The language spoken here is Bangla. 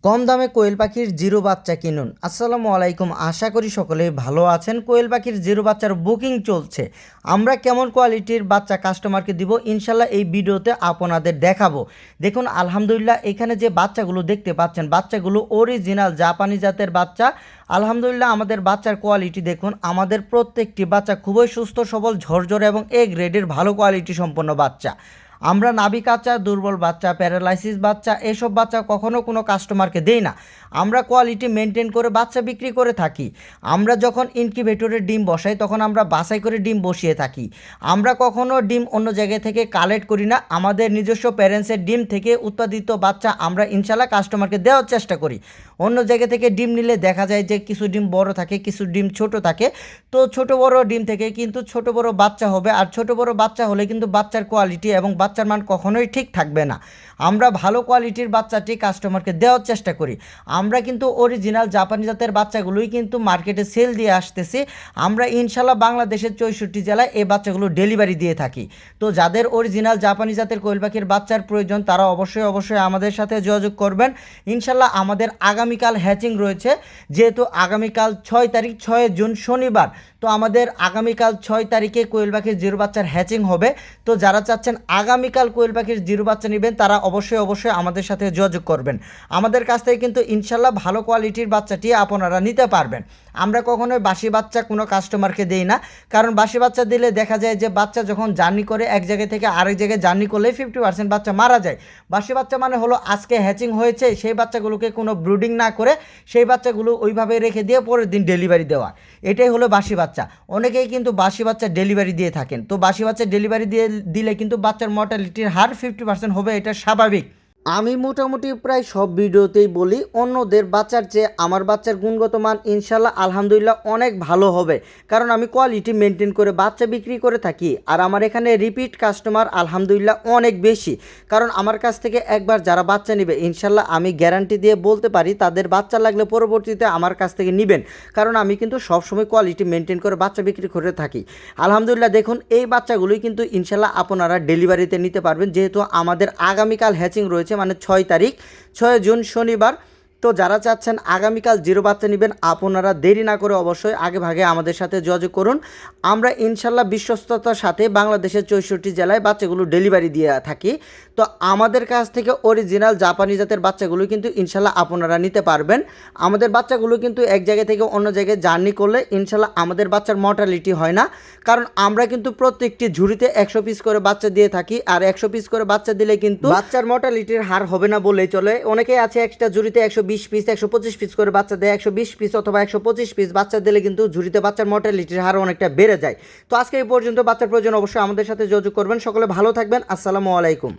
কম দামে কোয়েল পাখির জিরো বাচ্চা কিনুন। আসসালামু আলাইকুম, আশা করি সকলেই ভালো আছেন। কোয়েল পাখির জিরো বাচ্চার বুকিং চলছে। আমরা কেমন কোয়ালিটির বাচ্চা কাস্টমারকে দিব ইনশাল্লাহ এই ভিডিওতে আপনাদের দেখাবো। দেখুন আলহামদুলিল্লাহ, এখানে যে বাচ্চাগুলো দেখতে পাচ্ছেন বাচ্চাগুলো অরিজিনাল জাপানি জাতের বাচ্চা। আলহামদুলিল্লাহ আমাদের বাচ্চার কোয়ালিটি দেখুন, আমাদের প্রত্যেকটি বাচ্চা খুবই সুস্থ সবল, ঝরঝরে এবং এ গ্রেডের ভালো কোয়ালিটি সম্পন্ন বাচ্চা। আমরা নাভি কাঁচা, দুর্বল বাচ্চা, প্যারালাইসিস বাচ্চা এসব বাচ্চা কখনো কোনো কাস্টমারকে দেই না। আমরা কোয়ালিটি মেনটেন করে বাচ্চা বিক্রি করে থাকি। আমরা যখন ইনকিউবেটরে ডিম বসাই তখন আমরা বাছাই করে ডিম বসিয়ে থাকি। আমরা কখনো ডিম অন্য জায়গা থেকে কালেক্ট করি না। আমাদের নিজস্ব প্যারেন্টসের ডিম থেকে উৎপাদিত বাচ্চা আমরা ইনশাল্লাহ কাস্টমারকে দেওয়ার চেষ্টা করি। অন্য জায়গা থেকে ডিম নিলে দেখা যায় যে কিছু ডিম বড় থাকে, কিছু ডিম ছোট থাকে। তো ছোট বড় ডিম থেকে কিন্তু ছোট বড় বাচ্চা হবে, আর ছোট বড় বাচ্চা হলে কিন্তু বাচ্চার কোয়ালিটি এবং বাচ্চার মান কখনোই ঠিক থাকবে না। আমরা ভালো কোয়ালিটির বাচ্চাটি কাস্টমারকে দেওয়ার চেষ্টা করি। আমরা কিন্তু অরিজিনাল জাপানি জাতের বাচ্চাগুলোই কিন্তু মার্কেটে সেল দিয়ে আসতেছি। আমরা ইনশাল্লাহ বাংলাদেশের 64 জেলায় এই বাচ্চাগুলো ডেলিভারি দিয়ে থাকি। তো যাদের অরিজিনাল জাপানি জাতের কোয়েল পাখির বাচ্চার প্রয়োজন তারা অবশ্যই আমাদের সাথে যোগাযোগ করবেন। ইনশাল্লাহ আমাদের আগামীকাল হ্যাচিং রয়েছে, যেহেতু আগামীকাল 6 তারিখ 6 জুন শনিবার। তো আমাদের আগামীকাল 6 তারিখে কোয়েল পাখির জিরো বাচ্চার হ্যাচিং হবে। তো যারা চাচ্ছেন আগামীকাল কোয়েল পাখির জিরো বাচ্চা নেবেন তারা অবশ্যই আমাদের সাথে যোগাযোগ করবেন। আমাদের কাছ থেকে কিন্তু ইনশাল্লাহ ভালো কোয়ালিটির বাচ্চাটি আপনারা নিতে পারবেন। আমরা কখনোই বাসি বাচ্চা কোনো কাস্টমারকে দেই না, কারণ বাসি বাচ্চা দিলে দেখা যায় যে বাচ্চা যখন জার্নি করে এক জায়গা থেকে আরেক জায়গায় জার্নি করলে 50% বাচ্চা মারা যায়। বাসি বাচ্চা মানে হলো আজকে হ্যাচিং হয়েছে সেই বাচ্চাগুলোকে কোনো ব্রুডিং না করে সেই বাচ্চাগুলো ওইভাবে রেখে দিয়ে পরের দিন ডেলিভারি দেওয়া, এটাই হলো বাসি বাচ্চা। অনেকেই কিন্তু বাসি বাচ্চা ডেলিভারি দিয়ে থাকেন। তো বাসি বাচ্চা ডেলিভারি দিলে কিন্তু বাচ্চার মর্টালিটির হার 50% হবে, এটা স্বাভাবিক। আমি মোটামুটি প্রায় সব ভিডিওতেই বলি অন্যদের বাচ্চার চেয়ে আমার বাচ্চার গুণগত মান ইনশাল্লাহ আলহামদুলিল্লাহ অনেক ভালো হবে, কারণ আমি কোয়ালিটি মেনটেন করে বাচ্চা বিক্রি করে থাকি। আর আমার এখানে রিপিট কাস্টমার আলহামদুলিল্লাহ অনেক বেশি, কারণ আমার কাছ থেকে একবার যারা বাচ্চা নেবে ইনশাল্লাহ আমি গ্যারান্টি দিয়ে বলতে পারি তাদের বাচ্চা লাগলে পরবর্তীতে আমার কাছ থেকে নেবেন, কারণ আমি কিন্তু সবসময় কোয়ালিটি মেনটেন করে বাচ্চা বিক্রি করে থাকি। আলহামদুলিল্লাহ দেখুন এই বাচ্চাগুলোই কিন্তু ইনশাল্লাহ আপনারা ডেলিভারিতে নিতে পারবেন, যেহেতু আমাদের আগামীকাল হ্যাচিং রয়েছে, মানে 6 তারিখ 6 জুন শনিবার। তো যারা চাচ্ছেন আগামীকাল জিরো বাচ্চা নেবেন আপনারা দেরি না করে অবশ্যই আগে ভাগে আমাদের সাথে যোগাযোগ করুন। আমরা ইনশাল্লাহ বিশ্বস্ততার সাথে বাংলাদেশের 64 জেলায় বাচ্চাগুলো ডেলিভারি দিয়ে থাকি। তো আমাদের কাছ থেকে অরিজিনাল জাপানি জাতের বাচ্চাগুলো কিন্তু ইনশাল্লাহ আপনারা নিতে পারবেন। আমাদের বাচ্চাগুলো কিন্তু এক জায়গা থেকে অন্য জায়গায় জার্নি করলে ইনশাল্লাহ আমাদের বাচ্চার মর্টালিটি হয় না, কারণ আমরা কিন্তু প্রত্যেকটি ঝুড়িতে 100 পিস করে বাচ্চা দিয়ে থাকি। আর 100 পিস করে বাচ্চা দিলে কিন্তু বাচ্চার মর্টালিটির হার হবে না বলেই চলে। অনেকেই আছে একটা ঝুড়িতে 120 পিস 125 পিস করে বাচ্চা দেয়, 120 পিস অথবা 125 পিস বাচ্চা দিলে কিন্তু ঝুড়িতে বাচ্চার মর্টালিটির হার অনেকটা বেড়ে যায়। তো আজকে এই পর্যন্ত, বাচ্চার প্রয়োজন অবশ্যই আমাদের সাথে যোগাযোগ করবেন। সকলে ভালো থাকবেন, আসসালামু আলাইকুম।